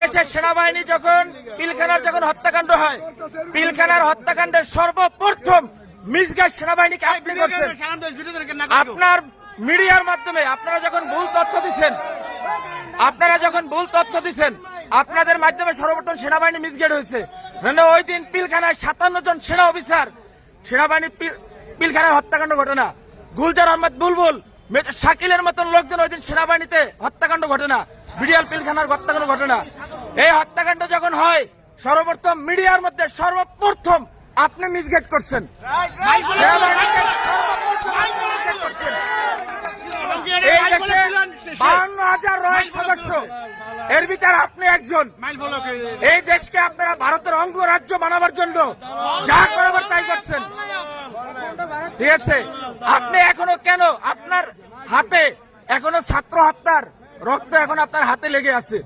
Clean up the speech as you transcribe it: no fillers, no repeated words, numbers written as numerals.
দেশের সেনাবাহিনী যখন পিলখানার হত্যাকাণ্ড হয়, পিলখানার হত্যাকাণ্ডের সর্বপ্রথম মিসগাইড সেনাবাহিনীকে আপনি করছেন। আপনার মিডিয়ার মাধ্যমে আপনারা যখন ভুল তথ্য দিচ্ছেন, আপনাদের মাধ্যমে সর্বপ্রথম সেনাবাহিনী মিসগাইড হয়েছে। ওই দিন পিলখানায় 57 জন সেনা অফিসার সেনাবাহিনী পিলখানায় হত্যাকাণ্ড ঘটনা, গুলজার আহমেদ বুলবুল, শাকিলের মতন লোকজন ওই দিন সেনাবাহিনীতে হত্যাকাণ্ড ঘটনা, বিডিআর পিলখানার হত্যাকাণ্ড ঘটনা। এই হত্যাকাণ্ড যখন হয়, সর্বপ্রথম মিডিয়ার মধ্যে সর্বপ্রথম আপনি মিসগাইড করছেন। এই দেশে 52,000 রয়েল সদস্য, এর ভিতরে আপনি একজন। এই দেশকে আপনারা ভারতের অঙ্গরাজ্য বানাবার জন্য যা করাবার তাই করছেন, ঠিক আছে? আপনি এখনো কেন আপনার হাতে এখনো ছাত্র হত্যার রক্ত এখন আপনার হাতে লেগে আছে?